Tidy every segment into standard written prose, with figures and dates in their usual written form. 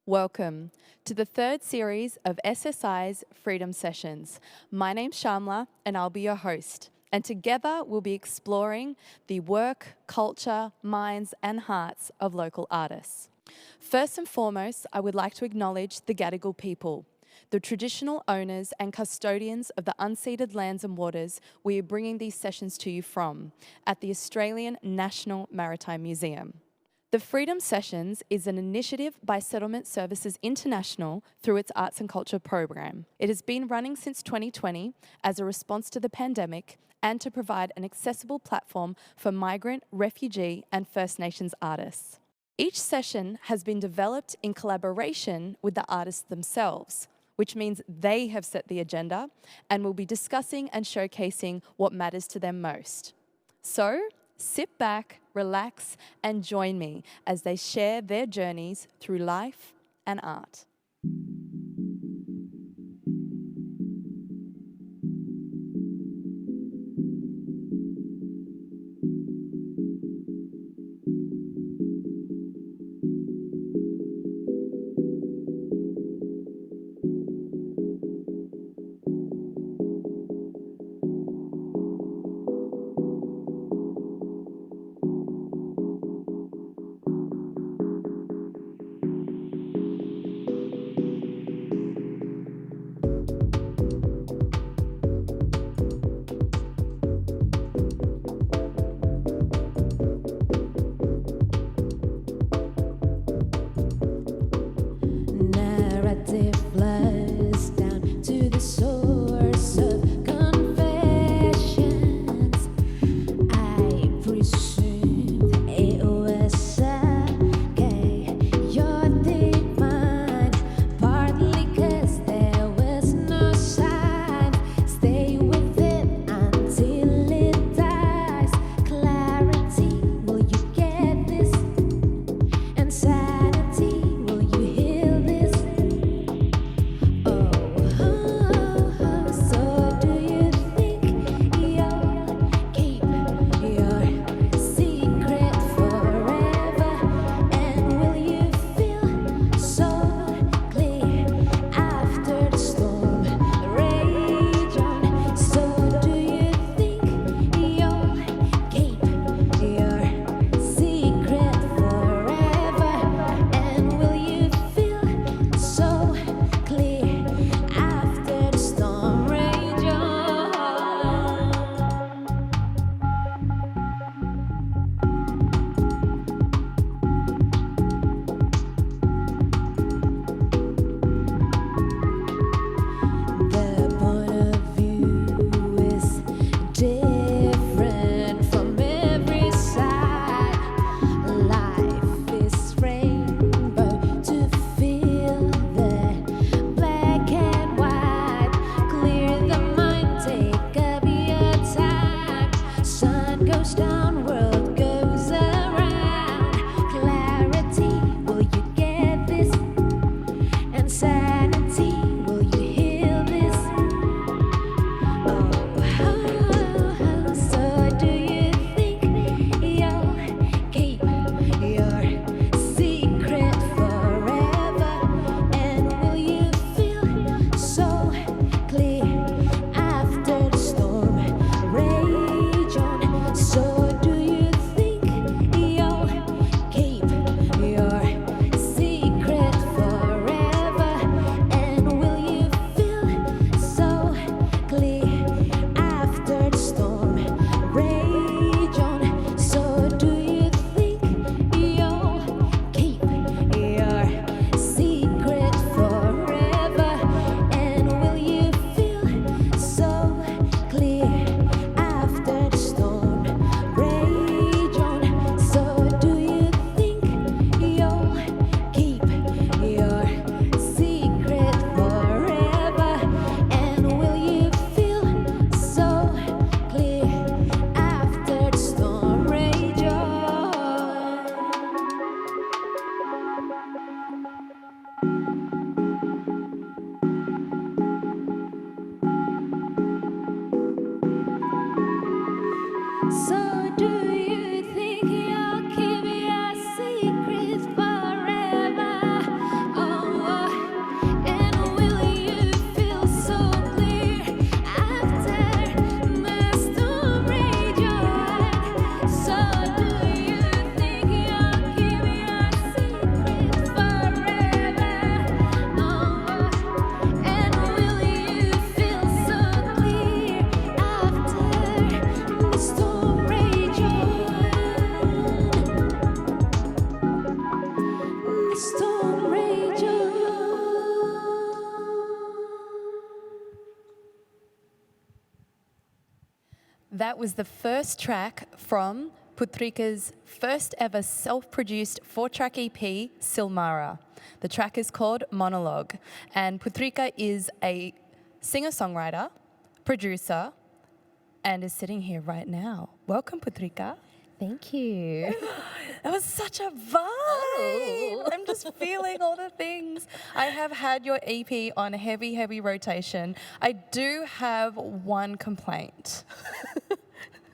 Welcome to the third series of SSI's Freedom Sessions. My name's Shyamla and I'll be your host. And together we'll be exploring the work, culture, minds and hearts of local artists. First and foremost, I would like to acknowledge the Gadigal people, the traditional owners and custodians of the unceded lands and waters we are bringing these sessions to you from at the Australian National Maritime Museum. The Freedom Sessions is an initiative by Settlement Services International through its Arts and Culture program. It has been running since 2020 as a response to the pandemic and to provide an accessible platform for migrant, refugee and First Nations artists. Each session has been developed in collaboration with the artists themselves, which means they have set the agenda and will be discussing and showcasing what matters to them most. So, sit back, relax, and join me as they share their journeys through life and art. that was the first track from Putrika's first ever self-produced 4-track EP, Silmara. The track is called Monologue, and Putrika is a singer-songwriter, producer, and is sitting here right now. Welcome, Putrika. Thank you. That was such a vibe. Oh. I'm just feeling all the things. I have had your EP on heavy, heavy rotation. I do have one complaint.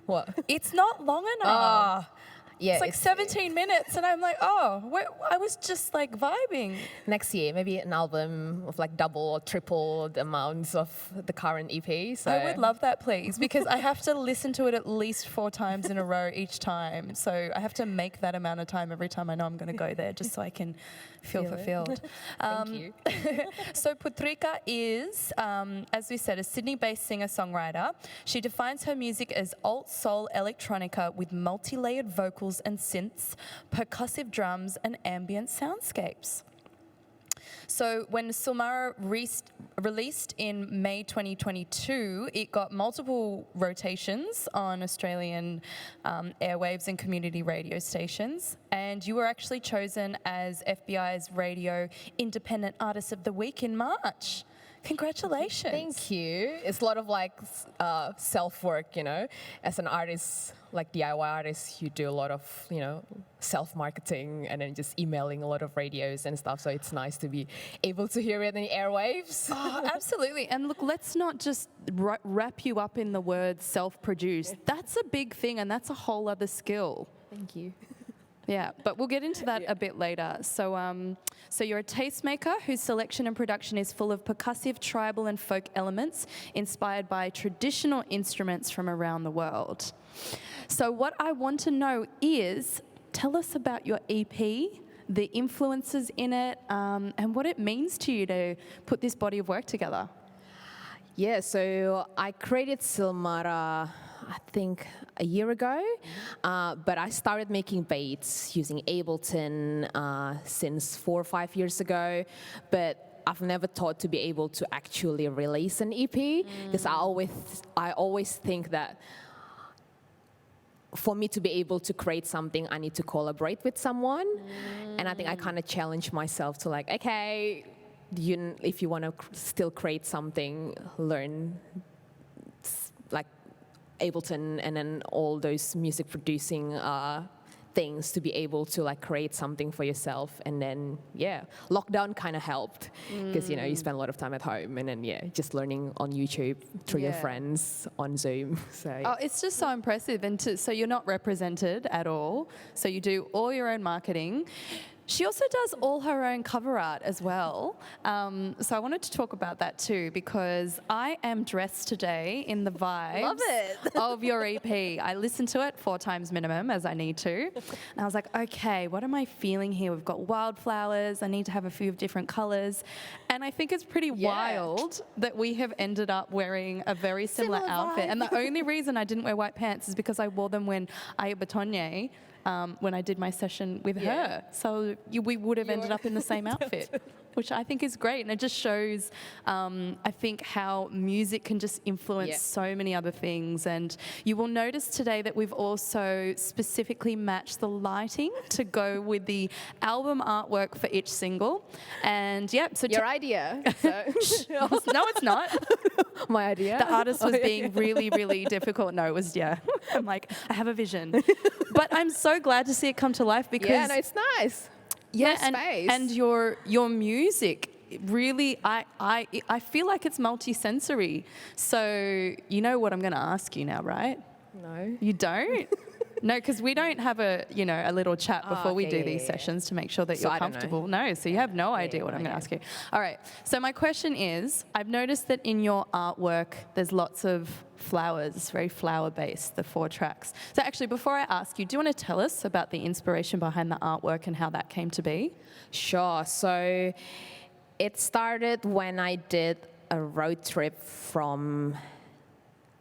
What? It's not long enough. Yeah, it's like 17 minutes, and I'm like, I was just like vibing. Next year, maybe an album of like double or triple the amounts of the current EP. So I would love that, please, because I have to listen to it at least 4 times in a row each time. So I have to make that amount of time every time I know I'm going to go there, just so I can feel fulfilled. Thank you. So Putrika is, as we said, a Sydney-based singer-songwriter. She defines her music as alt soul electronica with multi-layered vocals and synths, percussive drums, and ambient soundscapes. So when Silmara released in May 2022, it got multiple rotations on Australian airwaves and community radio stations. And you were actually chosen as FBI's Radio Independent Artist of the Week in March. Congratulations. Thank you. It's a lot of like self-work, you know. As an artist, like DIY artist, you do a lot of, you know, self-marketing and then just emailing a lot of radios and stuff. So it's nice to be able to hear it in the airwaves. Oh, absolutely. And look, let's not just wrap you up in the word self-produced. That's a big thing, and that's a whole other skill. Thank you. Yeah, but we'll get into that a bit later. So, so you're a tastemaker whose selection and production is full of percussive, tribal and folk elements inspired by traditional instruments from around the world. So what I want to know is, tell us about your EP, the influences in it, and what it means to you to put this body of work together. Yeah, so I created Silmara, I think a year ago, but I started making beats using Ableton since 4 or 5 years ago, but I've never thought to be able to actually release an EP, because I always think that for me to be able to create something, I need to collaborate with someone, and I think I kind of challenged myself to like, okay, if you want to still create something, learn like Ableton and then all those music producing things to be able to like create something for yourself. And then lockdown kind of helped, because you know you spend a lot of time at home, and then just learning on YouTube through your friends on Zoom. So it's just so impressive. And so you're not represented at all, so you do all your own marketing. She also does all her own cover art as well. So I wanted to talk about that too, because I am dressed today in the vibes of your EP. I listened to it 4 times minimum, as I need to. And I was like, okay, what am I feeling here? We've got wildflowers. I need to have a few different colors. And I think it's pretty wild that we have ended up wearing a very similar outfit. And the only reason I didn't wear white pants is because I wore them when I Batonye, when I did my session with her. So we would have ended up in the same outfit, which I think is great. And it just shows, I think, how music can just influence so many other things. And you will notice today that we've also specifically matched the lighting to go with the album artwork for each single. And so your idea. So. No, it's not. My idea. The artist was being really, really difficult. No, it was, I'm like, I have a vision. But I'm so glad to see it come to life, because it's nice. Yeah, nice and your music really, I feel like it's multi-sensory. So you know what I'm going to ask you now, right? No. You don't? No, because we don't have a little chat before we do these sessions to make sure that you're comfortable. No, so you have no idea what I'm going to ask you. All right. So my question is, I've noticed that in your artwork, there's lots of flowers. It's very flower-based, the 4 tracks. So actually, before I ask you, do you want to tell us about the inspiration behind the artwork and how that came to be? Sure. So it started when I did a road trip from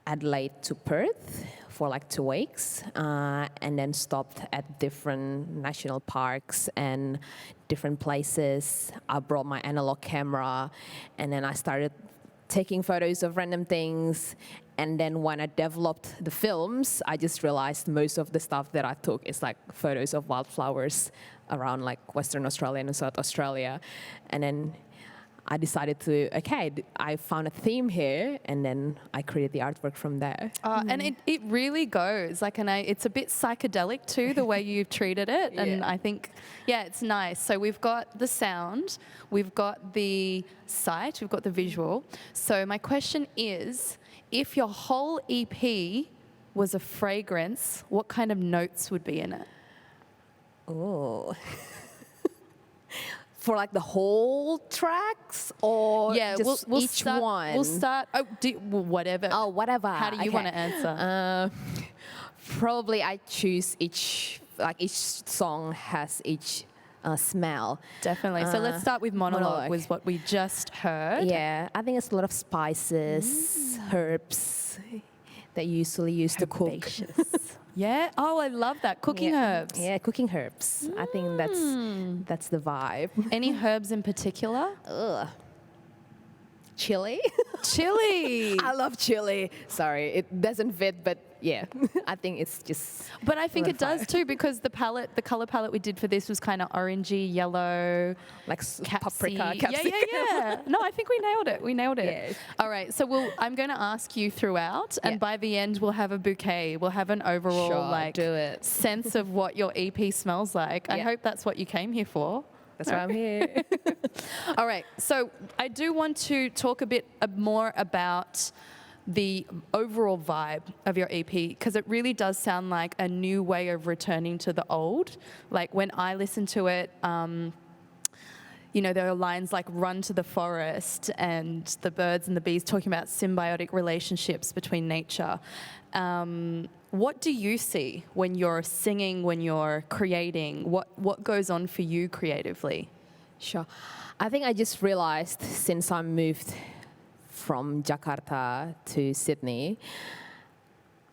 Adelaide to Perth for like 2 weeks, and then stopped at different national parks and different places. I brought my analog camera, and then I started taking photos of random things. And then when I developed the films, I just realized most of the stuff that I took is like photos of wildflowers around like Western Australia and South Australia. And then I decided I found a theme here, and then I created the artwork from there. And it really goes. It's a bit psychedelic too, the way you've treated it. And I think, it's nice. So we've got the sound, we've got the sight, we've got the visual. So my question is, if your whole EP was a fragrance, what kind of notes would be in it? Oh. For like the whole tracks, or just each one? We'll start. Whatever. Oh, whatever. How do you want to answer? Probably I choose each song has each smell. Definitely. So let's start with monologue. Was what we just heard. Yeah, I think it's a lot of spices, herbs that you usually use to cook. Yeah. Oh, I love that. Cooking herbs. Yeah, cooking herbs. I think that's the vibe. Any herbs in particular? Chili. Chili. I love chili. Sorry, it doesn't fit, but yeah, I think it's just. But I think it does too, because the color palette we did for this was kind of orangey, yellow, like paprika, capsicum. Yeah. No, I think we nailed it. Yeah. All right, so I'm going to ask you throughout, and by the end we'll have a bouquet. We'll have an overall sense of what your EP smells like. I hope that's what you came here for. That's why I'm here. All right, so I do want to talk a bit more about the overall vibe of your EP, because it really does sound like a new way of returning to the old. Like when I listen to it, there are lines like "run to the forest" and the birds and the bees talking about symbiotic relationships between nature. What do you see when you're singing, when you're creating? What goes on for you creatively? Sure. I think I just realized since I moved from Jakarta to Sydney,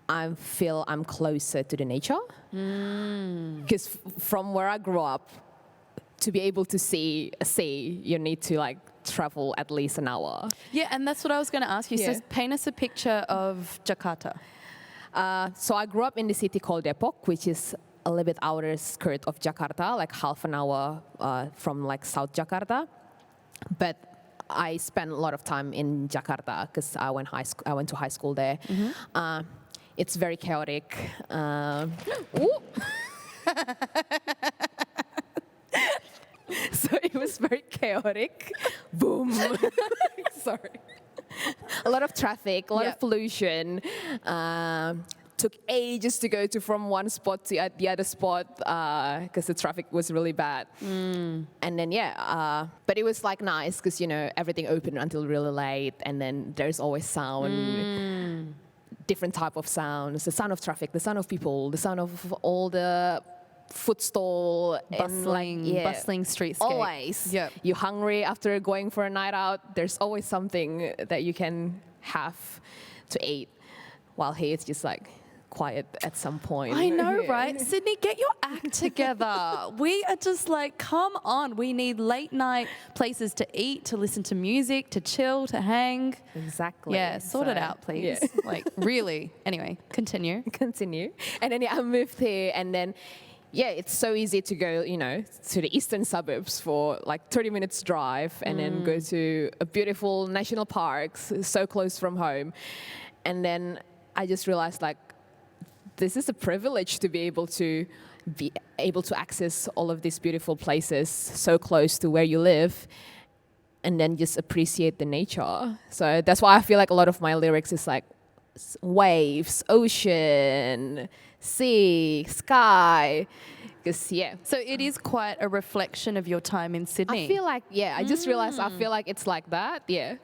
I feel I'm closer to the nature. Because from where I grew up, to be able to see a sea, you need to travel at least an hour. Yeah, and that's what I was going to ask you. Yeah. So paint us a picture of Jakarta. So I grew up in the city called Depok, which is a little bit outer skirt of Jakarta, like half an hour from South Jakarta. But I spent a lot of time in Jakarta because I went to high school there. Mm-hmm. It's very chaotic. So it was very chaotic. Boom. Sorry. A lot of traffic, a lot of pollution. Took ages to go from one spot to the other spot because the traffic was really bad. And then but it was nice because everything opened until really late, and then there's always sound, different type of sounds, the sound of traffic, the sound of people, the sound of all the food stall, bustling streetscape. Always. Yep. You're hungry after going for a night out, there's always something that you can have to eat. While here it's just quiet at some point. I know, right? Sydney, get your act together. We are just come on. We need late night places to eat, to listen to music, to chill, to hang. Exactly. Yeah, sort it out, please. Yeah. Really. Anyway, continue. And then I moved here, and then it's so easy to go, to the eastern suburbs for 30 minutes drive, and then go to a beautiful national park, so close from home. And then I just realized this is a privilege to be able to access all of these beautiful places so close to where you live, and then just appreciate the nature. So that's why I feel a lot of my lyrics is waves, ocean, sea, sky. So it is quite a reflection of your time in Sydney. I feel I just realized I feel it's like that. Yeah.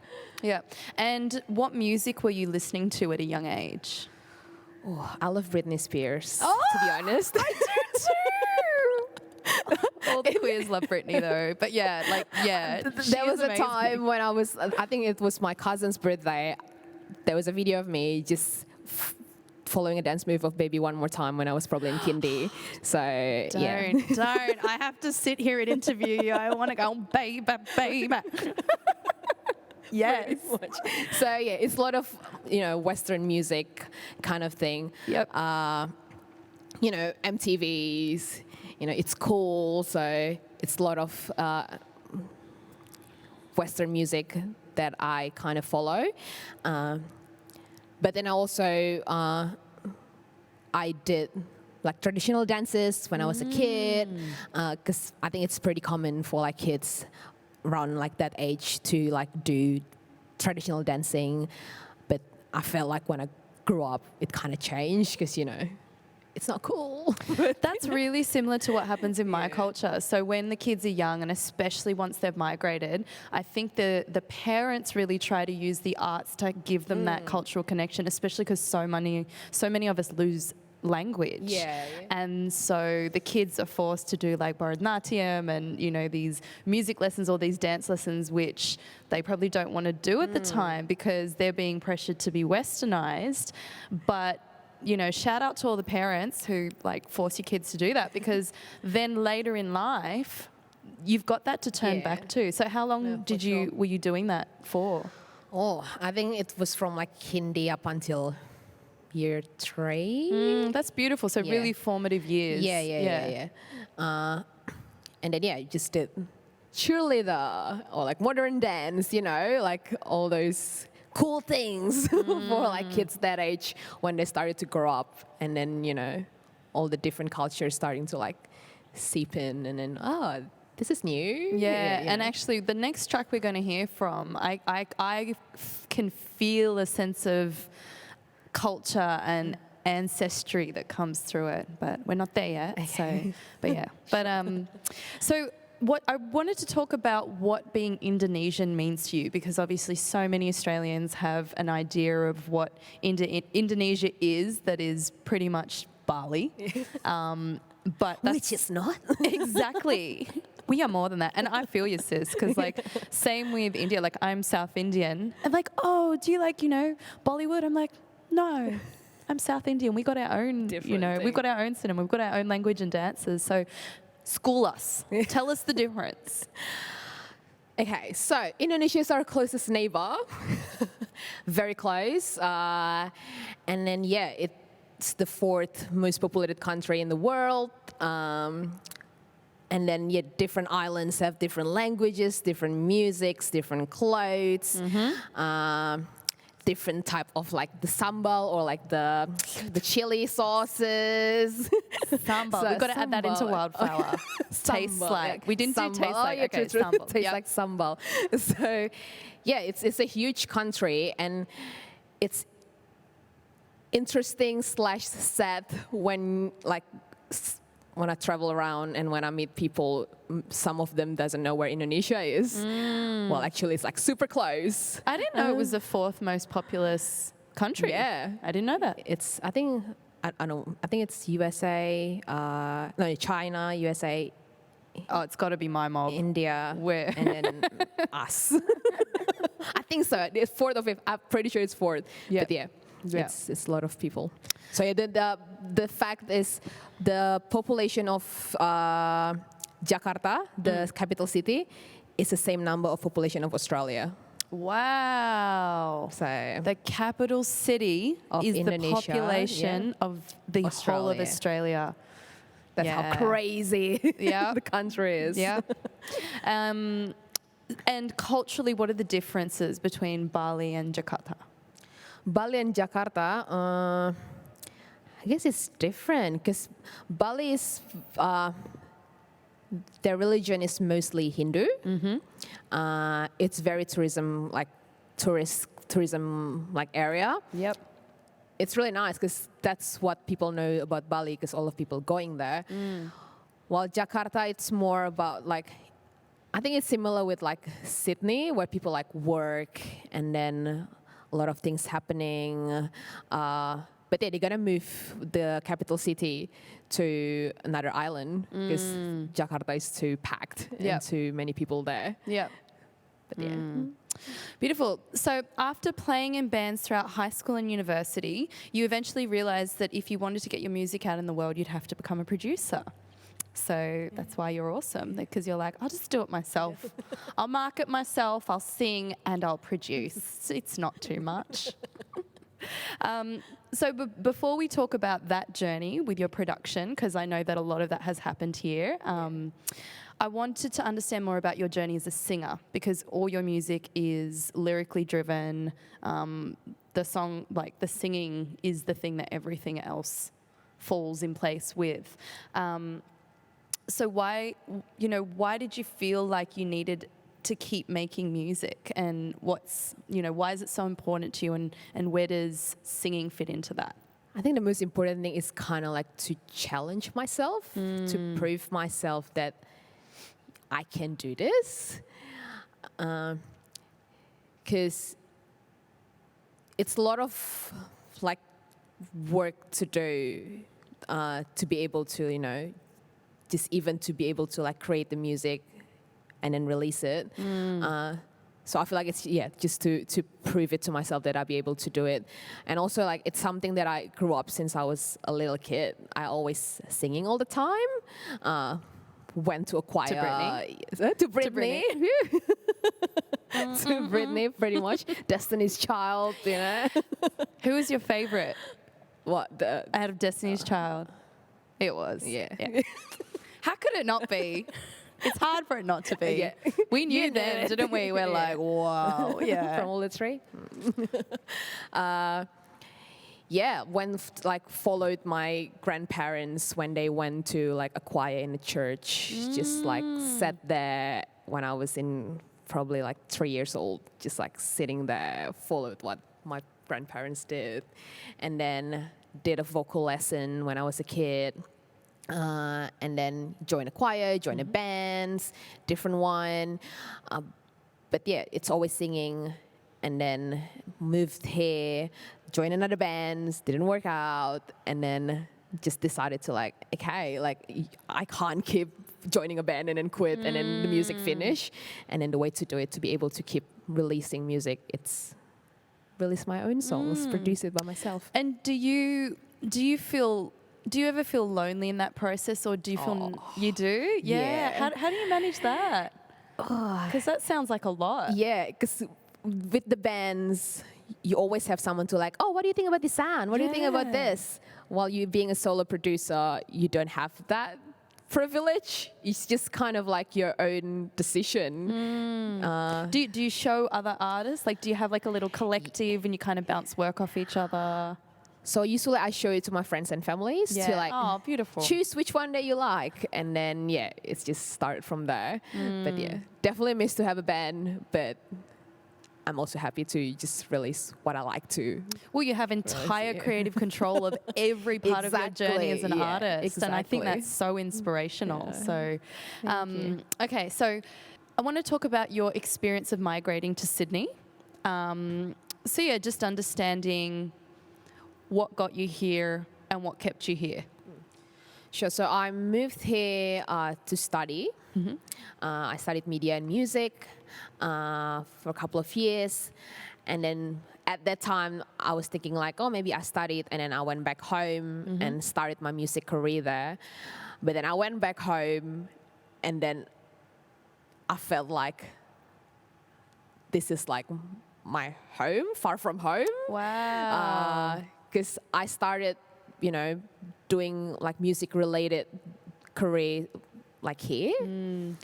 And what music were you listening to at a young age? Oh, I love Britney Spears, to be honest. I do too. All the queers love Britney though, but there was a time when I think it was my cousin's birthday. There was a video of me just following a dance move of Baby One More Time when I was probably in kindy. So don't. I have to sit here and interview you. I want to go, baby. Yes. Pretty much. So yeah, it's a lot of Western music kind of thing. Yep. MTVs. It's cool. So it's a lot of Western music that I kind of follow. But then also I did like traditional dances when I was a kid, because I think it's pretty common for like kids around like that age to like do traditional dancing. But I felt like when I grew up, it kind of changed because it's not cool. That's really similar to what happens in my culture. So when the kids are young, and especially once they've migrated, I think the parents really try to use the arts to give them that cultural connection, especially because so many of us lose language. Yeah. And so the kids are forced to do like Bharatanatyam and, these music lessons or these dance lessons, which they probably don't want to do at the time because they're being pressured to be westernized. But shout out to all the parents who like force your kids to do that, because then later in life, you've got that to turn back to. So how long were you doing that for? Oh, I think it was from like Hindi up until year 3. That's beautiful. So really formative years. Yeah. And then just did cheerleader or like modern dance, like all those cool things for like kids that age when they started to grow up, and then all the different cultures starting to like seep in, and then this is new. Yeah. And actually the next track we're going to hear from, I can feel a sense of culture and ancestry that comes through it, but we're not there yet. Okay. So what I wanted to talk about what being Indonesian means to you, because obviously so many Australians have an idea of what Indonesia is, that is pretty much Bali. But which is not. Exactly. We are more than that. And I feel you, sis, because like same with India, like I'm South Indian and like, oh, do you like, Bollywood? I'm like, no, I'm South Indian. We got our own, we've got our own cinema, we've got our own language and dances. So school us. Tell us the difference. Okay, so Indonesia is our closest neighbor, very close. And then, it's the 4th most populated country in the world. And then, different islands have different languages, different musics, different clothes. Different type of like the sambal or like the chili sauces. Sambal. So we've got to add that into Wildflower. Tastes like. We didn't do taste like. Okay, sambal. Tastes like sambal. So, it's a huge country, and it's interesting / sad when I travel around and when I meet people, some of them doesn't know where Indonesia is. Well, actually, it's like super close. I didn't know it was the 4th most populous country. Yeah, I didn't know that. It's I think it's USA, China, USA. Oh, it's got to be my mob. India, Where? and then us. I think so. It's 4th or 5th. I'm pretty sure it's 4th. Yeah. But it's a lot of people. So the fact is, the population of Jakarta, the capital city, is the same number of population of Australia. Wow. So the capital city is Indonesia, the population of the whole of Australia. That's how crazy the country is. Yeah. And culturally, what are the differences between Bali and Jakarta? Bali and Jakarta, I guess it's different because Bali is, their religion is mostly Hindu. It's very tourism area. Yep. It's really nice because that's what people know about Bali, because all of people going there. While Jakarta, it's more about like, I think it's similar with like Sydney, where people like work and then a lot of things happening. But they're gonna move the capital city to another island because Jakarta is too packed and too many people there. Yeah. But yeah. Beautiful. So after playing in bands throughout high school and university, you eventually realized that if you wanted to get your music out in the world, you'd have to become a producer. So that's why you're awesome, because you're like, I'll just do it myself. I'll market myself, I'll sing, and I'll produce. It's not too much. So before we talk about that journey with your production, because I know that a lot of that has happened here, I wanted to understand more about your journey as a singer, because all your music is lyrically driven. The song, like the singing, is the thing that everything else falls in place with. So why did you feel like you needed to keep making music, and why is it so important to you, and where does singing fit into that? I think the most important thing is kind of like to challenge myself, to prove myself that I can do this. Because it's a lot of like work to do to be able to, just even to be able to like create the music and then release it. So I feel like it's, just to prove it to myself that I'll be able to do it. And also like it's something that I grew up since I was a little kid. I always singing all the time. Went to a choir. To Britney. To Britney, pretty much. Destiny's Child, Who was your favorite? What? Out of Destiny's Child? It was. Yeah. How could it not be? It's hard for it not to be. Yeah. We knew them, didn't we? We're like, wow. Yeah. From all the three. When followed my grandparents when they went to like a choir in the church. Just like sat there when I was in probably like 3 years old, just like sitting there, followed what my grandparents did, and then did a vocal lesson when I was a kid. And then join a choir, join a band, different one. But it's always singing. And then moved here, joined another band, didn't work out, and then just decided to I can't keep joining a band and then quit and then the music finish. And then the way to do it, to be able to keep releasing music, it's release my own songs, produce it by myself. And do you ever feel lonely in that process, or do you feel you do? Yeah. How do you manage that? Because that sounds like a lot. Yeah, because with the bands, you always have someone to like, what do you think about this sound? What do you think about this? While you being a solo producer, you don't have that privilege. It's just kind of like your own decision. Do you show other artists? Like, do you have like a little collective and you kind of bounce work off each other? So usually I show it to my friends and families to like beautiful. Choose which one that you like, and then it's just start from there. But definitely miss to have a band, but I'm also happy to just release what I like to. Well, you have entire creative control of every part of your journey as an artist. And I think that's so inspirational. So, okay, so I want to talk about your experience of migrating to Sydney. Just understanding what got you here and what kept you here. Sure. So I moved here to study. I studied media and music for a couple of years. And then at that time, I was thinking like, maybe I studied and then I went back home and started my music career there. But then I went back home and then I felt like this is like my home, far from home. Wow. Because I started, doing like music-related career like here.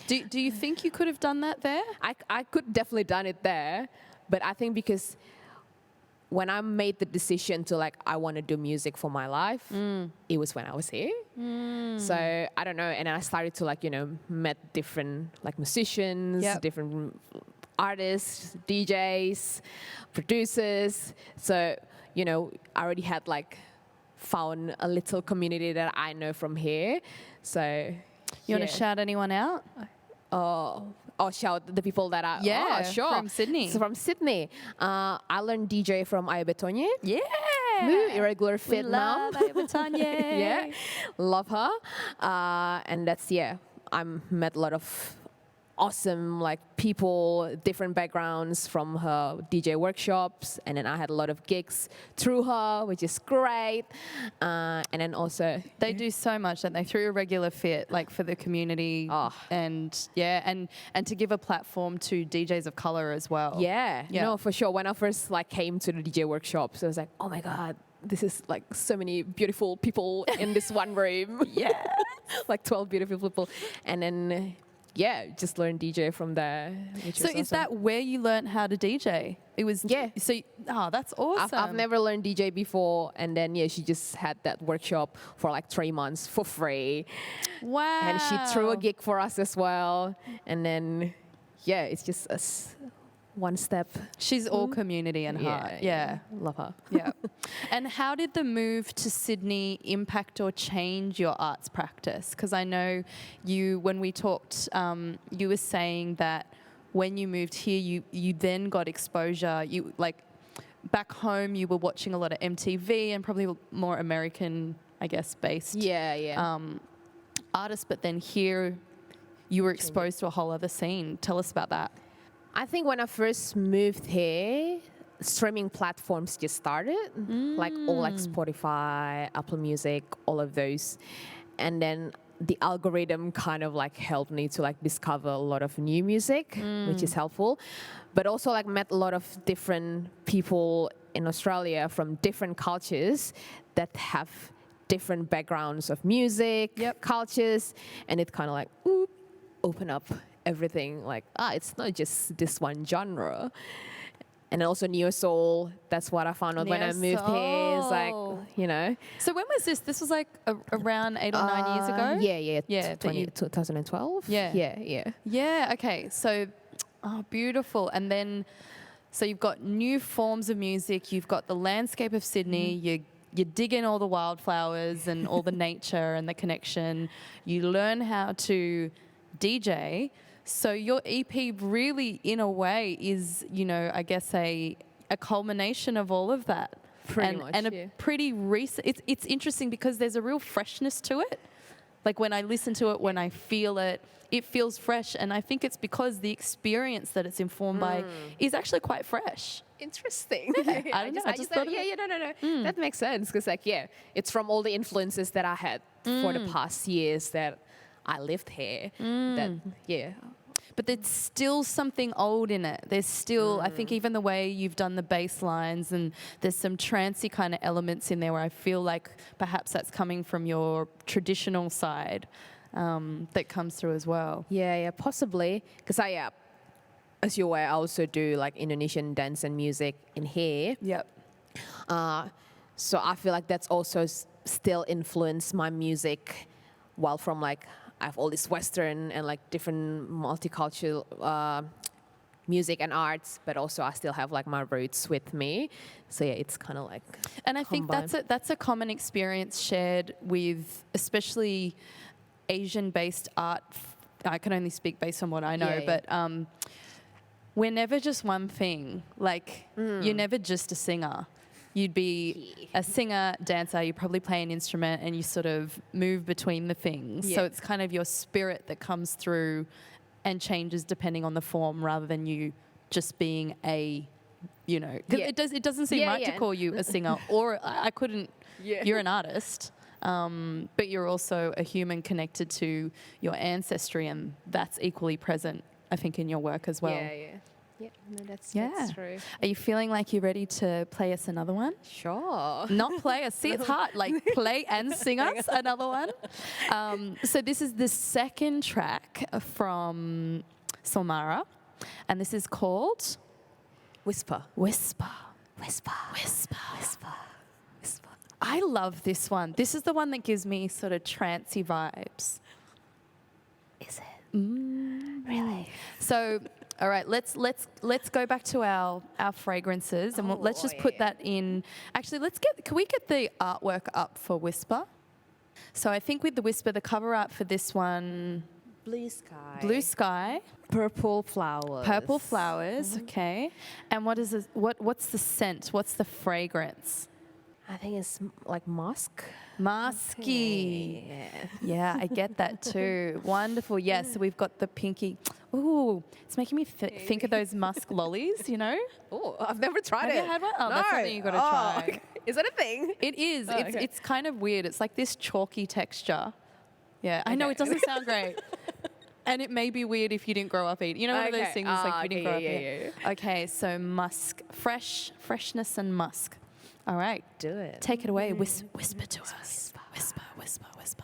Do you think you could have done that there? I could definitely done it there, but I think because when I made the decision to like, I want to do music for my life, it was when I was here. So I don't know. And then I started to like, met different like musicians, different artists, DJs, producers. So, I already had like found a little community that I know from here. So you want to shout anyone out? Shout the people that are sure. From Sydney. So from Sydney. I learned DJ from Aya Betonye. Yeah. Irregular Fit Mom. Love Aya Betonye. Love her. And that's, I met a lot of awesome like people, different backgrounds from her DJ workshops, and then I had a lot of gigs through her, which is great. And then also They do so much, don't they? Through a regular fit, like for the community, and to give a platform to DJs of color as well. yeah, no, for sure. When I first like came to the DJ workshops, I was like, oh my god, this is like so many beautiful people in this one room. Yeah. Like 12 beautiful people, and then just learn DJ from there. So is that where you learned how to DJ? It was So that's awesome. I've never learned DJ before, and then she just had that workshop for like 3 months for free. Wow. And she threw a gig for us as well, and then it's just us. One step. She's all community and heart. Yeah. Love her. Yeah. And how did the move to Sydney impact or change your arts practice? Because I know when we talked, you were saying that when you moved here, you then got exposure. You like back home, you were watching a lot of MTV and probably more American, I guess, based artists. But then here, you were exposed to a whole other scene. Tell us about that. I think when I first moved here, streaming platforms just started, like Spotify, Apple Music, all of those. And then the algorithm kind of like helped me to like discover a lot of new music, which is helpful. But also like met a lot of different people in Australia from different cultures that have different backgrounds of music, cultures, and it kind of like open up everything, like it's not just this one genre. And also neo soul, that's what I found out when I moved here. It's like, So when was this? This was like around 8 or 9 years ago? Yeah, 2012. Yeah, okay. So, beautiful. And then, so you've got new forms of music, you've got the landscape of Sydney, you dig in all the wildflowers and all the nature and the connection. You learn how to DJ. So your EP really, in a way, is, I guess a culmination of all of that. Pretty much, and a pretty recent. It's interesting because there's a real freshness to it. Like when I listen to it, when I feel it, it feels fresh. And I think it's because the experience that it's informed by is actually quite fresh. Interesting. I don't know. I just thought no. That makes sense because it's from all the influences that I had for the past years that I lived here. But there's still something old in it. There's still, I think, even the way you've done the bass lines, and there's some trancey kind of elements in there where I feel like perhaps that's coming from your traditional side that comes through as well. Yeah, possibly. Because as you're aware, I also do like Indonesian dance and music in here. Yep. So I feel like that's also still influenced my music, while from like I have all this Western and like different multicultural music and arts, but also I still have like my roots with me. So it's kind of like. And I think that's a common experience shared with especially Asian-based art. I can only speak based on what I know, but we're never just one thing. Like you're never just a singer. You'd be a singer, dancer, you probably play an instrument and you sort of move between the things. Yeah. So it's kind of your spirit that comes through and changes depending on the form rather than you just being it doesn't seem right to call you a singer or I couldn't, you're an artist, but you're also a human connected to your ancestry and that's equally present, I think, in your work as well. Yeah, no, that's true. Are you feeling like you're ready to play us another one? Sure. Not play us. See, it's hard. Like play and sing us another one. So this is the second track from Samara, and this is called Whisper. Whisper. Whisper. Whisper. Whisper. Whisper. I love this one. This is the one that gives me sort of trancey vibes. Is it? Really? So. All right, let's go back to our fragrances and let's just put that in. Actually, can we get the artwork up for Whisper? So I think with the Whisper, the cover art for this one, Blue sky. Blue sky. Purple flowers. Purple flowers. Okay. And what is this, what's the scent? What's the fragrance? I think it's like musk. Musky. Yeah. Yeah, I get that too. Wonderful. Yes, so we've got the pinky. Ooh, it's making me think of those musk lollies, you know? Oh, I've never tried Have it. you had one? Oh, that's something you've got to try. Okay. Is that a thing? It is. Oh, okay. It's kind of weird. It's like this chalky texture. Yeah, I know it doesn't sound great. And it may be weird if you didn't grow up eating. You know, one of those things like if you didn't grow up eating. Okay, so musk. Freshness and musk. All right. Do it. Take it away. Whisper to us. Whisper, whisper, whisper.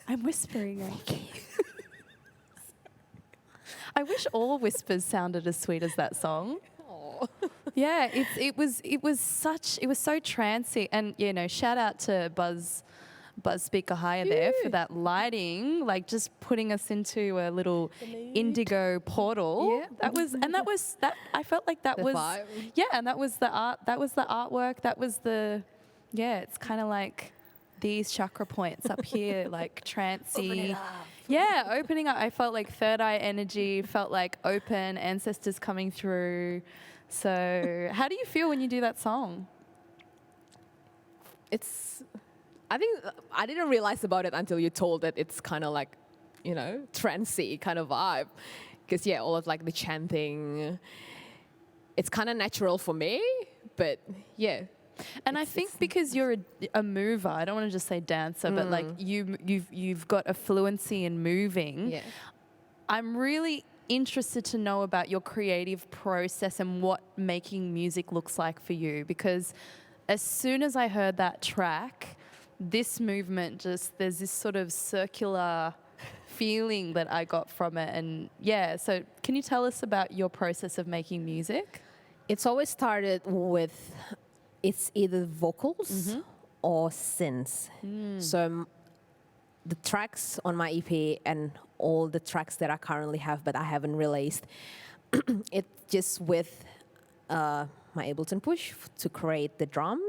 I'm whispering. I wish all whispers sounded as sweet as that song. Oh. wow. Yeah, it was so trancy, and you know, shout out to Buzz Speaker Higher there for that lighting, like just putting us into a little indigo portal. Yeah. That was I felt like that The was vibe. yeah, and that was the artwork, that was the it's kind of like these chakra points up here, like trancy. Yeah, opening up. I felt like third eye energy, felt like open, ancestors coming through. So how do you feel when you do that song? I think I didn't realize about it until you told that it's kind of like, you know, trancy kind of vibe. Because yeah, all of like the chanting, it's kind of natural for me, but yeah. And I think because you're a mover, I don't want to just say dancer, but like you've got a fluency in moving. Yeah. I'm really interested to know about your creative process and what making music looks like for you, because as soon as I heard that track, this movement there's this sort of circular feeling that I got from it. And yeah, so can you tell us about your process of making music? It's always started with, it's either vocals or synths. So the tracks on my EP and all the tracks that I currently have but I haven't released, it's just with my Ableton push to create the drum,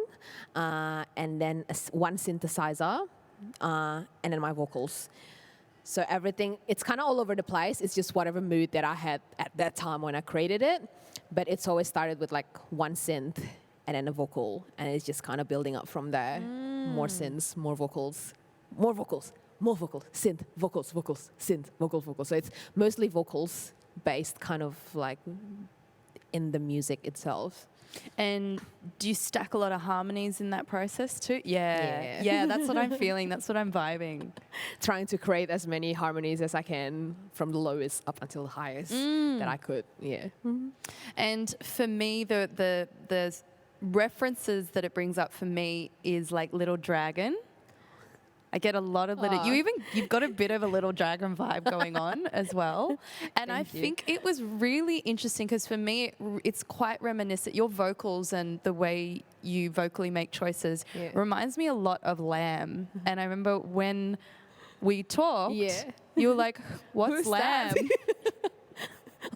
and then one synthesizer, and then my vocals. So everything, it's kind of all over the place. It's just whatever mood that I had at that time when I created it. But it's always started with like one synth and then a vocal, and it's just kind of building up from there. More synths, more vocals, more vocals, more vocals, synth, vocals, vocals, synth, vocals, vocals. So it's mostly vocals based, kind of like in the music itself. And do you stack a lot of harmonies in that process too? Yeah, that's what I'm feeling. That's what I'm vibing. Trying to create as many harmonies as I can from the lowest up until the highest that I could. Yeah. And for me, the references that it brings up for me is like Little Dragon. I get a lot of little. You've got a bit of a Little Dragon vibe going on as well, and I think it was really interesting because for me it's quite reminiscent. Your vocals and the way you vocally make choices reminds me a lot of Lamb. And I remember when we talked, you were like, "What's Who's Lamb?"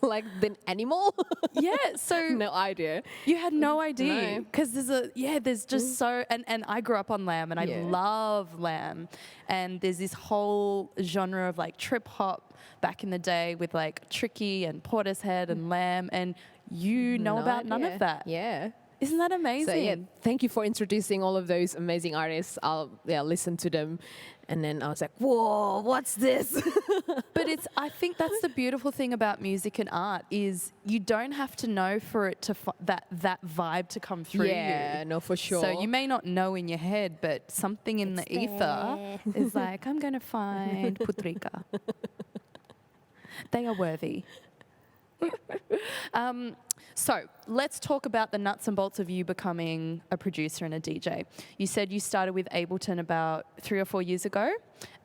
Like the animal? Yeah, so no idea. You had no idea No. because there's just so, and I grew up on Lamb and I love Lamb, and there's this whole genre of like trip hop back in the day with like Tricky and Portishead and Lamb, and you know about none of that. Yeah. Isn't that amazing? So yeah, thank you for introducing all of those amazing artists. I'll listen to them, and then I was like, whoa, what's this? But I think that's the beautiful thing about music and art is you don't have to know for it to that vibe to come through Yeah, you. no, for sure. So you may not know in your head, but something in the ether is like, I'm going to find Putrika. They are worthy. So let's talk about the nuts and bolts of you becoming a producer and a DJ. You said you started with Ableton about 3 or 4 years ago,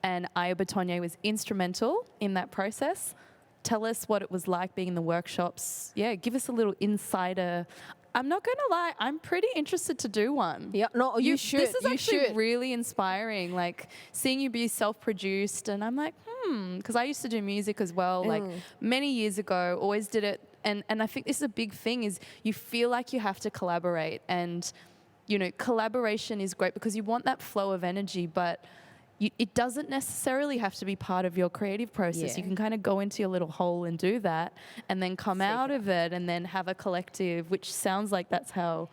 and Aya Batonye was instrumental in that process. Tell us what it was like being in the workshops. Yeah, give us a little insider. I'm not going to lie, I'm pretty interested to do one. Yeah, no, you should. This is actually really inspiring, like seeing you be self-produced, and I'm like, because I used to do music as well, like many years ago, always did it. And I think this is a big thing is you feel like you have to collaborate, and, you know, collaboration is great because you want that flow of energy, but it doesn't necessarily have to be part of your creative process. You can kind of go into your little hole and do that and then come out of it and then have a collective, which sounds like that's how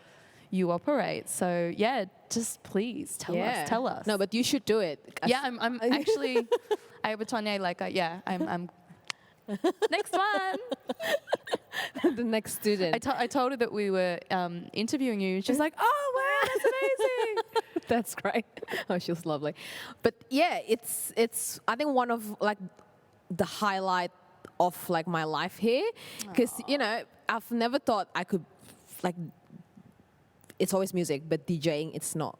you operate. So yeah, just please tell us. No, but you should do it. Yeah, I'm actually, I have a Tanya, like, I'm next one. The next student. I told her that we were interviewing you. She's like, oh, wow, that's amazing. That's great. Oh, she was lovely. But yeah, it's I think one of like the highlight of like my life here, because you know I've never thought I could like. It's always music, but DJing it's not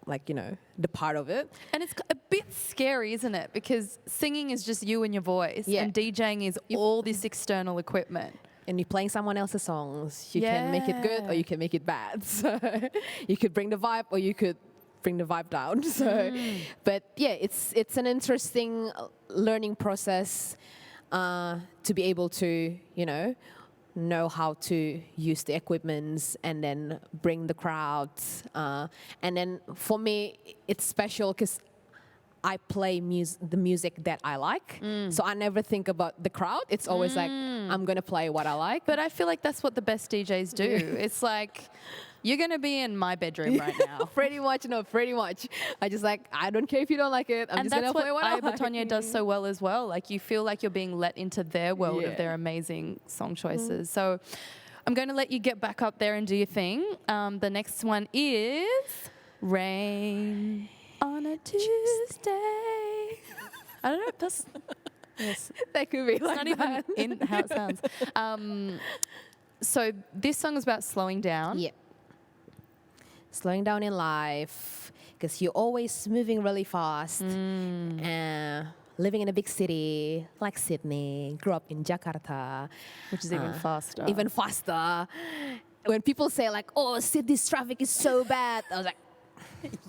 like, you know, the part of it. And it's a bit scary, isn't it? Because singing is just you and your voice, and DJing is all this external equipment. and you're playing someone else's songs. You can make it good or you can make it bad. So you could bring the vibe or you could bring the vibe down. So, but yeah, it's an interesting learning process to be able to, know how to use the equipments and then bring the crowds. And then for me, it's special because I play the music that I like. So I never think about the crowd. It's always like, I'm going to play what I like. But I feel like that's what the best DJs do. It's like, you're going to be in my bedroom right now. Pretty much. I just like, I don't care if you don't like it. I'm And just going that's to play what I like. Batonia does so well as well. Like, you feel like you're being let into their world of their amazing song choices. So I'm going to let you get back up there and do your thing. The next one is Rain on a Tuesday. I don't know. That's yes. That could be It's like not that. even in how it sounds. So this song is about slowing down. Yeah. Slowing down in life because you're always moving really fast. Living in a big city like Sydney, grew up in Jakarta. Which is even faster. Even faster. When people say like, oh, Sydney's traffic is so bad, I was like,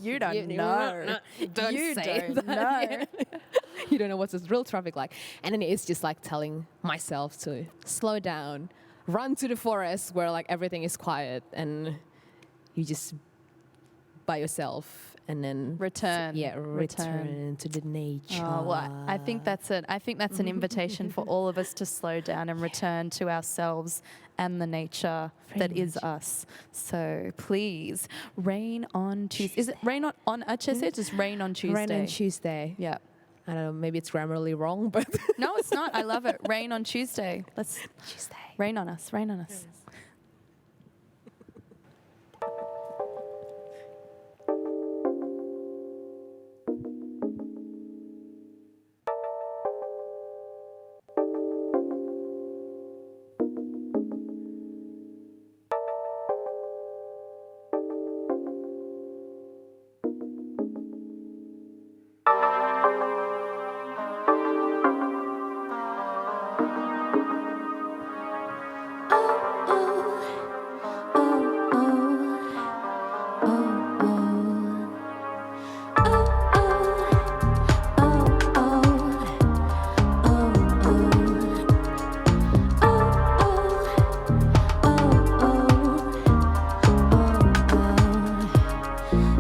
You don't You- know. don't You say don't that. know. You don't know what's this real traffic like. And then it's just like telling myself to slow down, run to the forest where like everything is quiet and you just by yourself and then Return. return to the nature. Oh, well, I think that's it. I think that's an invitation for all of us to slow down and return to ourselves and the nature that is us. So please, rain on Tuesday. Is it rain on Tuesday? Just rain on Tuesday. Rain on Tuesday. Yeah. I don't know, maybe it's grammarly wrong, but No, it's not. I love it. Rain on Tuesday. Let's Tuesday. rain on us. Rain on us.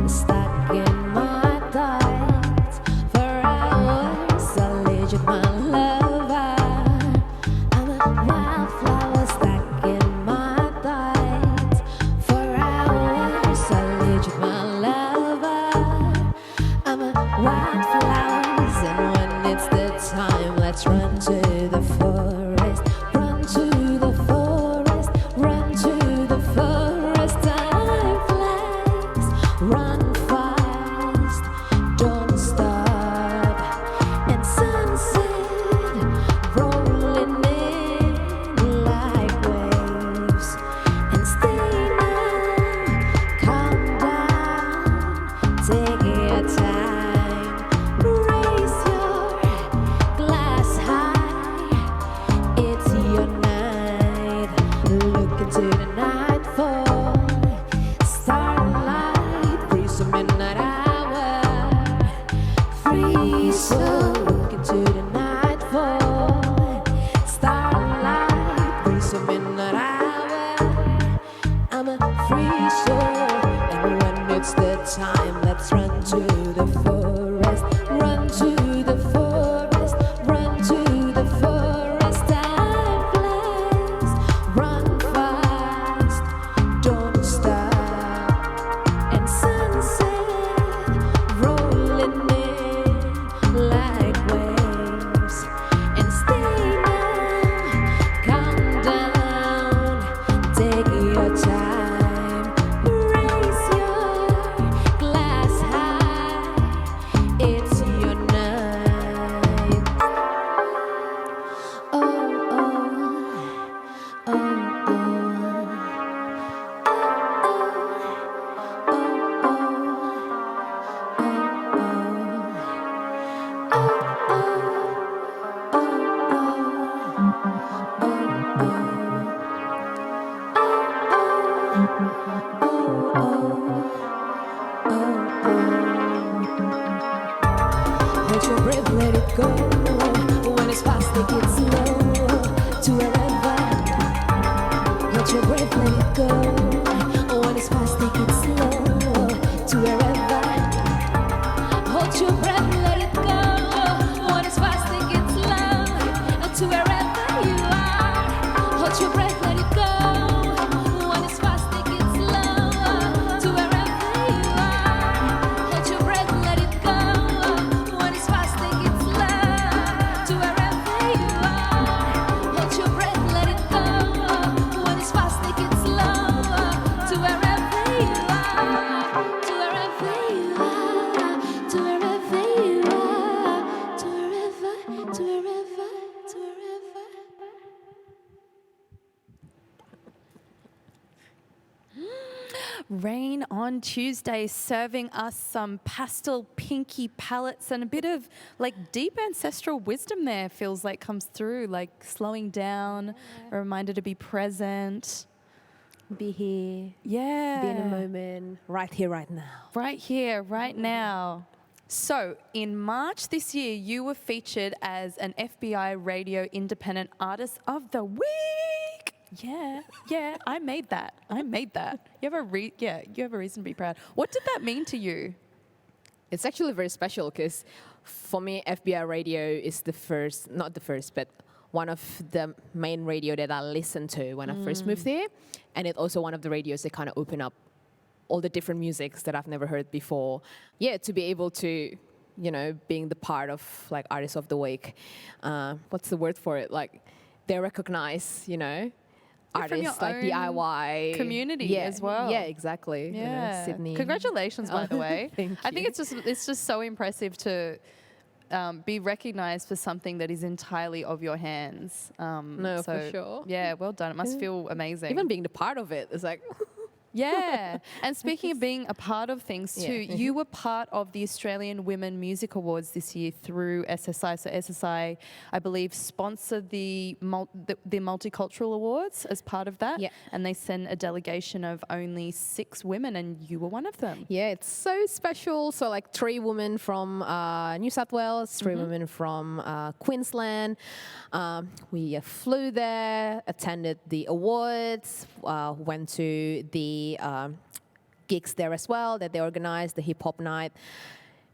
Stuck in my thoughts for hours. I lead you, my lover. I'm a wildflower stuck in my thoughts for hours. I lead you, my lover. I'm a wildflowers, and when it's the time, let's run to the forest. Run to the forest. Run to the forest. Time flies. Run fast, don't stop. And sunset rolling in like waves. And stay now, calm down, take your time. Raise your glass high, it's your night. Look into the nightfall. Starlight, breeze of midnight hour. Free soul, look into the nightfall. Starlight, breeze of midnight hour. I'm a free soul, and when it's the time, let's run to the forest. Run to the forest. Run to the forest. Time flies. Run fast. Don't stop. And sunset rolling in like waves. And stay now, calm down, take your time. Raise your glass high, it's your night. Oh, oh, oh, oh, oh, oh, oh, oh, oh, oh. Let your breath, let it go. When it's fast, take it slow. To wherever. Let your breath, let it go. When it's fast, take it slow. To wherever. Hold your breath, let it go. When it's fast, take it slow. To wherever you are. Hold your breath, let it go. When it's fast, take it slow. To wherever you are. Hold your breath, let it go. When it's fast, take it slow. To wherever you are. Hold your breath, let it go. When it's fast, take it slow. To wherever you are. To wherever you are. To wherever you are. To wherever, to wherever, to wherever. Rain on Tuesday serving us some pastel pinky palettes and a bit of like deep ancestral wisdom there feels like comes through, like slowing down, a reminder to be present. Be here, Yeah. be in a moment, right here, right now. Right here, right now. So, in March this year, you were featured as an FBI Radio Independent Artist of the Week. Yeah, I made that. You have a reason to be proud. What did that mean to you? It's actually very special because for me, FBI radio is not the first, but one of the main radio that I listened to when I first moved there. And it's also one of the radios that kind of open up all the different musics that I've never heard before. Yeah, to be able to, being the part of like Artist of the Week, what's the word for it? Like they recognize, From your artists like own DIY community as well. Yeah, exactly. Yeah. Sydney. Congratulations, by the way. Thank I think you. it's just so impressive to be recognized for something that is entirely of your hands. No, for sure. Yeah, well done. It must feel amazing. Even being the part of it is like, Yeah. And speaking of being a part of things too, Yeah. you were part of the Australian Women Music Awards this year through SSI. So SSI, I believe, sponsored the Multicultural Awards as part of that. Yeah. And they sent a delegation of only 6 women and you were one of them. yeah, it's so special. So like 3 women from New South Wales, 3 women from Queensland. We flew there, attended the awards, went to the gigs there as well that they organized, the hip hop night.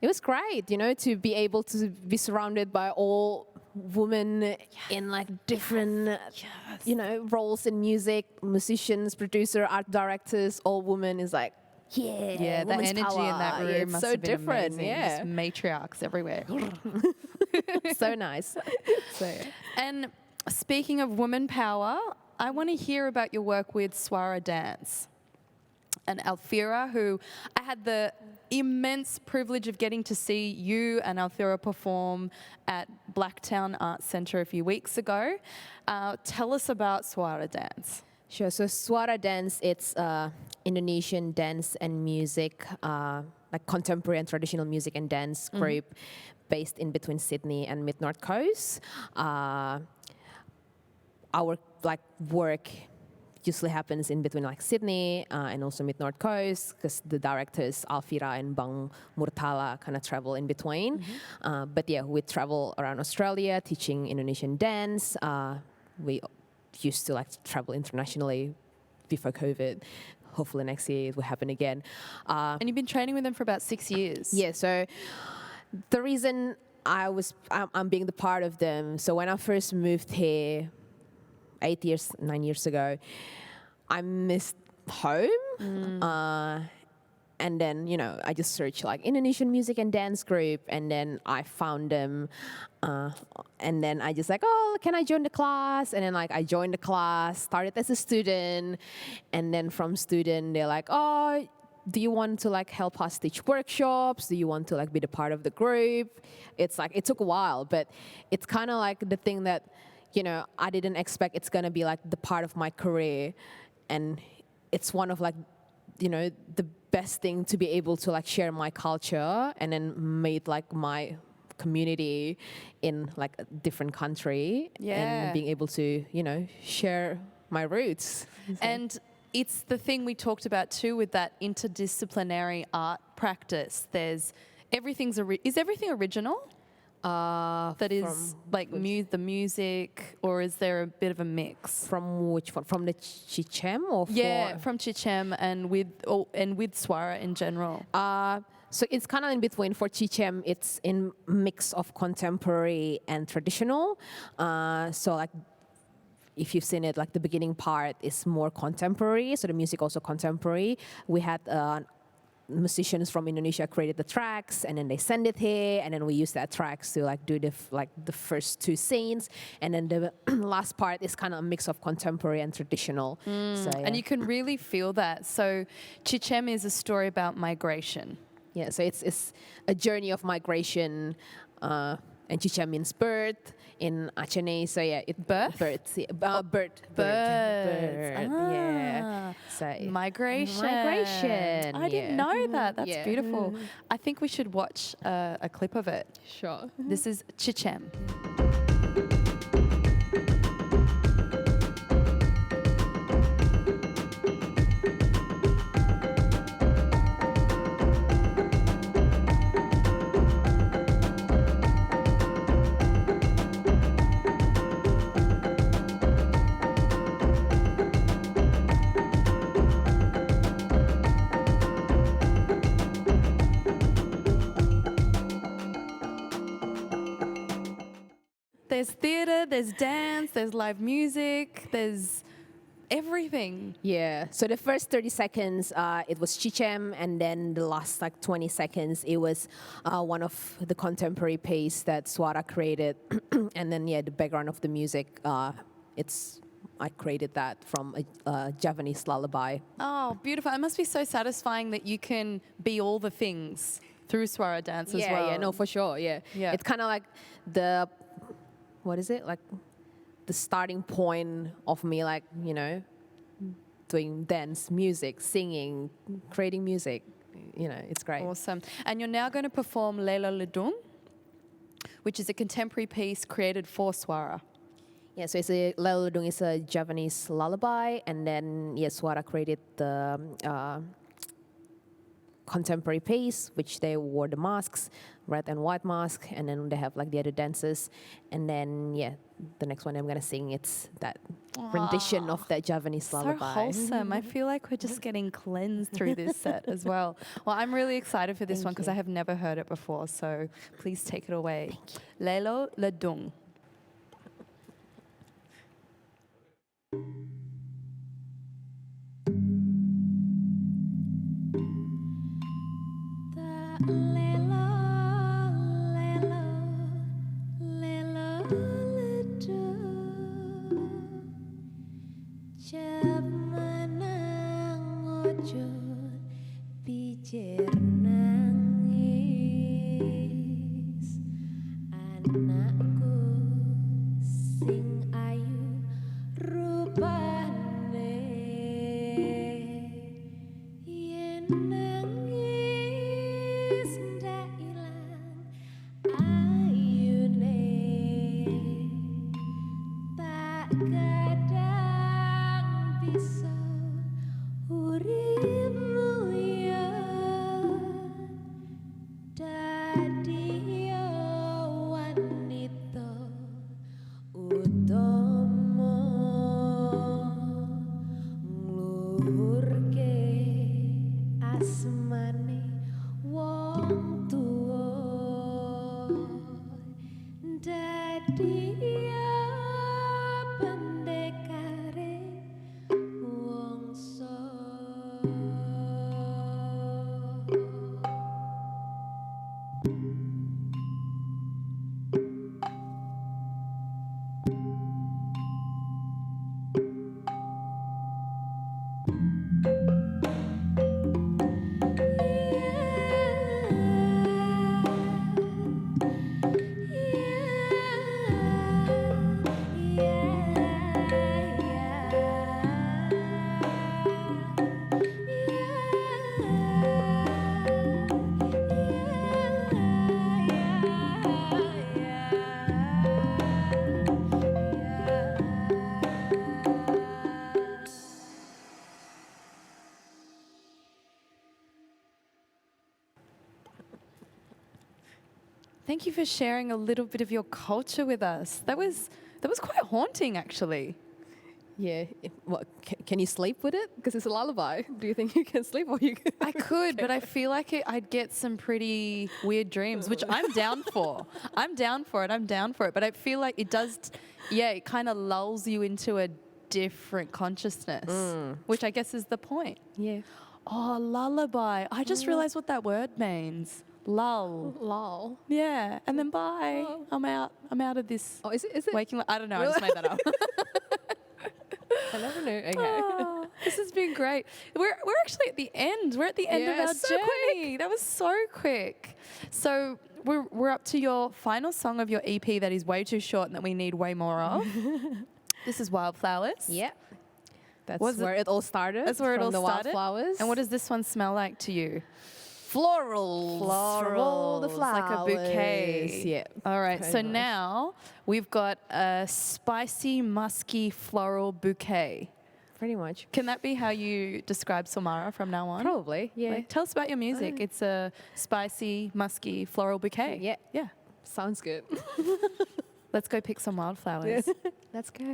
It was great, to be able to be surrounded by all women in like different, roles in music, musicians, producer, art directors, all women is like, Yeah, the women's energy power. in that room Yeah, it's must so have been different. amazing. Yeah, Just matriarchs everywhere. so nice. So, yeah. And speaking of woman power, I want to hear about your work with Swara Dance and Alfira, who I had the immense privilege of getting to see you and Alfira perform at Blacktown Arts Centre a few weeks ago. Tell us about Swara Dance. Sure. So Swara Dance, it's Indonesian dance and music, like contemporary and traditional music and dance group based in between Sydney and Mid-North Coast. Our like work usually happens in between like Sydney and also Mid-North Coast because the directors Alfira and Bang Murtala kind of travel in between. But yeah, we travel around Australia teaching Indonesian dance. We used to like travel internationally before COVID. Hopefully next year it will happen again. And you've been training with them for about 6 years. Yeah, so the reason I'm being the part of them, so when I first moved here 9 years ago, I missed home. And then, I just searched like Indonesian music and dance group, and then I found them. And then I just like, oh, can I join the class? And then like I joined the class, started as a student, and then from student they're like, oh, do you want to like help us teach workshops? Do you want to like be the part of the group? It's like it took a while, but it's kind of like the thing that I didn't expect it's gonna be like the part of my career, and it's one of like the best thing to be able to like share my culture and then made like my community in like a different country Yeah. and being able to share my roots. And it's the thing we talked about too with that interdisciplinary art practice. There's is everything original? That is like the music, or is there a bit of a mix? From which one? From the Chichem or from Chichem and with Swara in general. So it's kind of in between. For Chichem, it's in mix of contemporary and traditional. So like, if you've seen it, like the beginning part is more contemporary. So the music also contemporary. We had musicians from Indonesia created the tracks, and then they send it here, and then we use that tracks to like do the first two scenes, and then the last part is kind of a mix of contemporary and traditional. So, yeah. And you can really feel that. So Chichem is a story about migration. Yeah, so it's a journey of migration, and Chichem means birth in Aceh. So yeah, birth. Yeah. Birth. Yeah. So Migration. I didn't know that. That's beautiful. I think we should watch a clip of it. Sure. This is Chichem. There's theatre, there's dance, there's live music, there's everything. Yeah. So the first 30 seconds, it was Chichem, and then the last like 20 seconds, it was one of the contemporary piece that Swara created, and then the background of the music, I created that from a Javanese lullaby. Oh, beautiful! It must be so satisfying that you can be all the things through Swara dance as well. Yeah, no, for sure. Yeah. It's kind of like what is it? Like the starting point of me, like, you know, doing dance, music, singing, creating music. You know, it's great. Awesome. And you're now going to perform Lela Ledung, which is a contemporary piece created for Swara. Yeah, so Lela Ledung is a Javanese lullaby, and then Swara created the contemporary piece, which they wore the masks, red and white mask, and then they have like the other dances, and then the next one I'm gonna sing, it's that rendition of that Javanese lullaby. So wholesome. I feel like we're just getting cleansed through this set as well. Well, I'm really excited for this one because I have never heard it before, so please take it away. Lela Ledung. Thank you for sharing a little bit of your culture with us. That was quite haunting, actually. Yeah. What? Can you sleep with it? Because it's a lullaby. Do you think you can sleep, or you? I could, but I feel like I'd get some pretty weird dreams, which I'm down for. I'm down for it. But I feel like it does, it kind of lulls you into a different consciousness, which I guess is the point. Yeah. Oh, lullaby. I just realized what that word means. Lull. Lol. Yeah. And then bye. Oh. I'm out. I'm out of this Oh, is it? waking. I don't know. I just made that up. I never knew. Okay. Oh, this has been great. We're actually at the end. We're at the end of Yeah, our so journey. That was so quick. So we're up to your final song of your EP that is way too short and that we need way more of. This is Wildflowers. Yeah. That's Was it- where it all started. That's where it from all the started. Wildflowers. And what does this one smell like to you? Florals. From all the Florals, flowers. like a bouquet. Yeah. All right. Very So nice. now we've got a spicy, musky floral bouquet. Pretty much. Can that be how you describe Somara from now on? Probably. Yeah. Like, tell us about your music. It's a spicy, musky floral bouquet. Yeah. Yeah. Sounds good. Let's go pick some wildflowers. Let's go.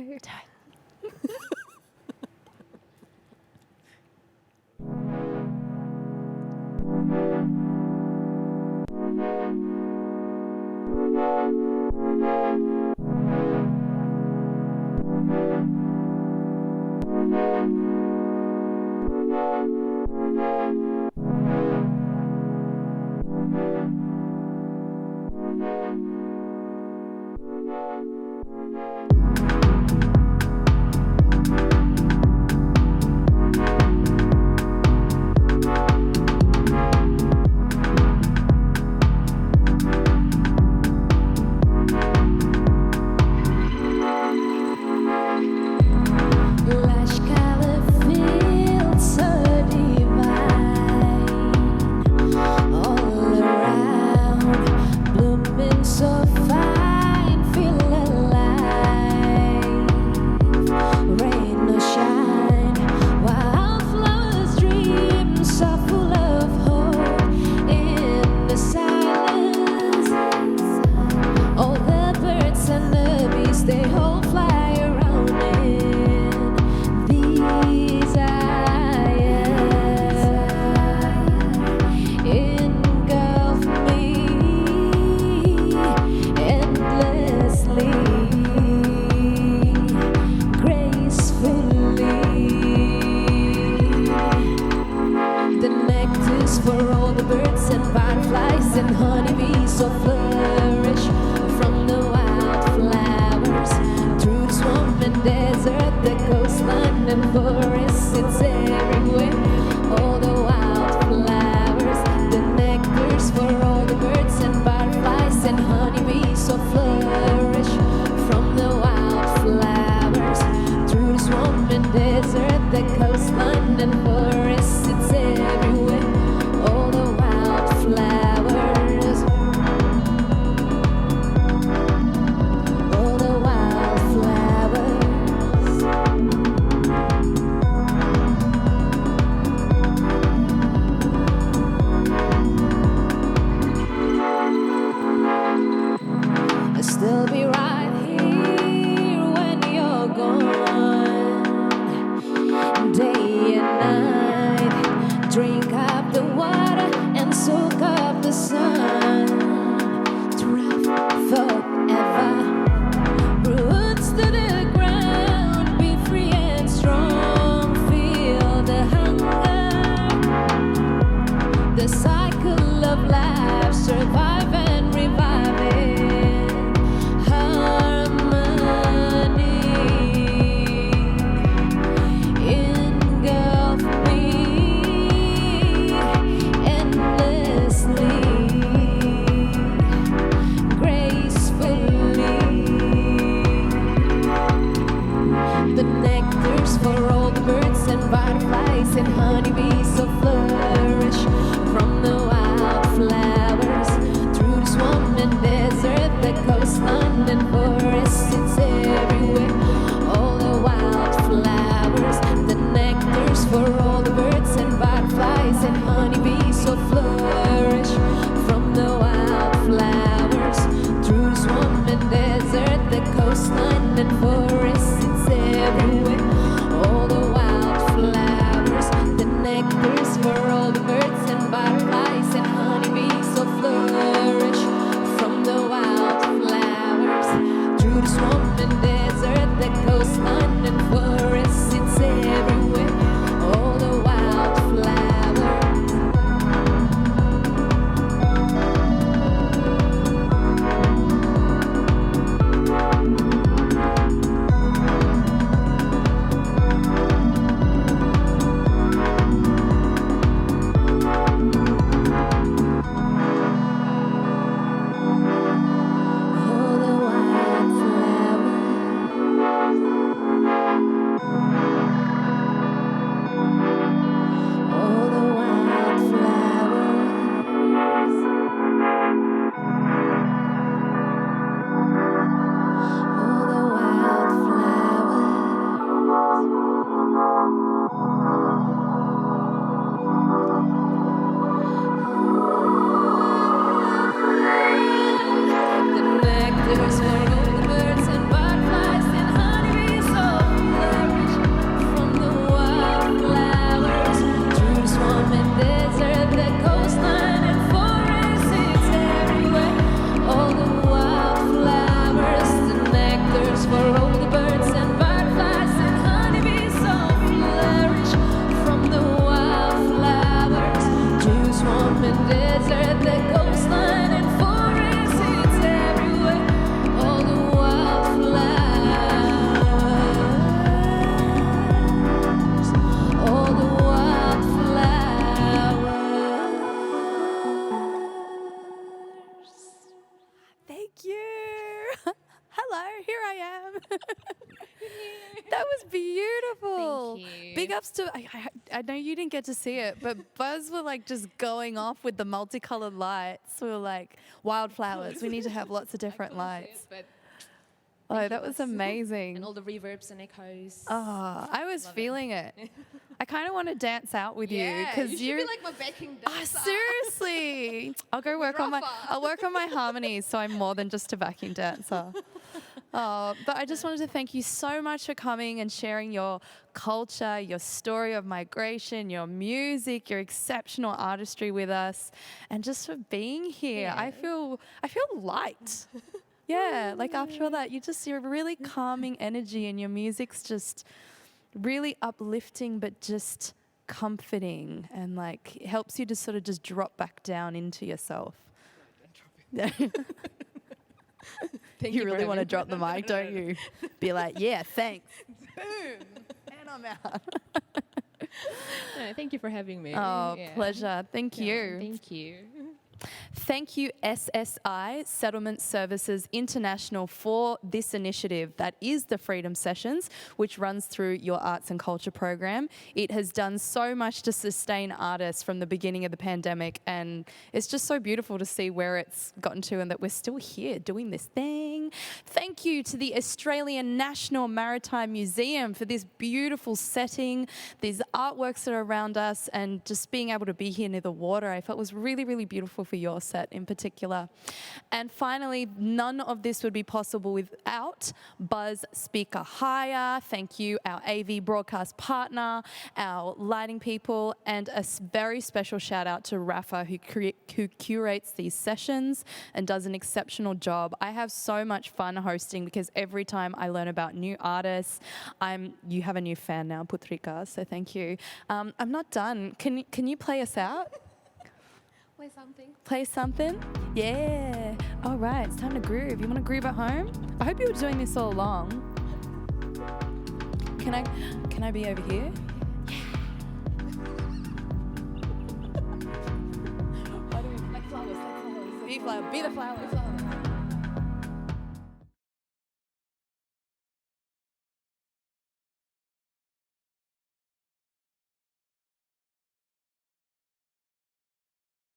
Lush color feels so divine, all around, blooming so fine, feel alive. Rain or shine, wildflowers dream so full of hope in the silence. All the birds and the bees, they all fly around in these eyes. Engulf me endlessly, gracefully. The nectar's for all the birds and butterflies and honeybees so flourish from the wildflowers through the swamp and desert, the coastline and forests. It's everywhere. All the wildflowers, the nectar's for all the birds and butterflies and honeybees so flourish from the wildflowers through the swamp and desert, the coastline and forests. It's everywhere. All the wildflowers. All the wildflowers. I'll still be right here when you're gone, day and night. Drink up the water and soak up the sun. Thrive forever. Roots to the ground, be free and strong. Feel the hunger, the cycle of life. Survive and revive it. Harmony. Engulf me endlessly, gracefully. The nectar's for all the birds and butterflies and honeybees so flourish from the wildflowers through the swamp and desert, the coastline and forests. It's everywhere. All the wildflowers, the nectar's for all the birds and butterflies and honeybees so flourish from the wildflowers beautiful. Thank you. Big ups to, I know you didn't get to see it, but Buzz were like just going off with the multicolored lights. We were like, wildflowers. We need to have lots of different lights. Oh, that was amazing. And all the reverbs and echoes. Oh, I was feeling it. I kind of want to dance out with you because you should be like my backing dancer. Seriously, I'll go work on my harmonies, so I'm more than just a backing dancer. Oh, but I just wanted to thank you so much for coming and sharing your culture, your story of migration, your music, your exceptional artistry with us, and just for being here. Yeah. I feel light. Yeah, like after all that, you're a really calming energy, and your music's just really uplifting, but just comforting, and like it helps you to sort of just drop back down into yourself. You really want to drop the mic, don't you? Be like, yeah, thanks. Boom, and I'm out. No, thank you for having me. Oh, pleasure. Thank you. Thank you. Thank you, SSI, Settlement Services International, for this initiative that is the Freedom Sessions, which runs through your arts and culture program. It has done so much to sustain artists from the beginning of the pandemic, and it's just so beautiful to see where it's gotten to and that we're still here doing this thing. Thank you to the Australian National Maritime Museum for this beautiful setting, these artworks that are around us, and just being able to be here near the water. I felt was really, really beautiful for your set in particular. And finally, none of this would be possible without Buzz Speaker Hire. Thank you, our AV broadcast partner, our lighting people, and a very special shout out to Rafa, who curates these sessions and does an exceptional job. I have so much fun hosting because every time I learn about new artists, you have a new fan now, Putrika, so thank you. I'm not done. Can you play us out? Play something. Play something? Yeah. All right, it's time to groove. You want to groove at home? I hope you were doing this all along. Can I be over here? Yeah. Like flowers. Be the flower.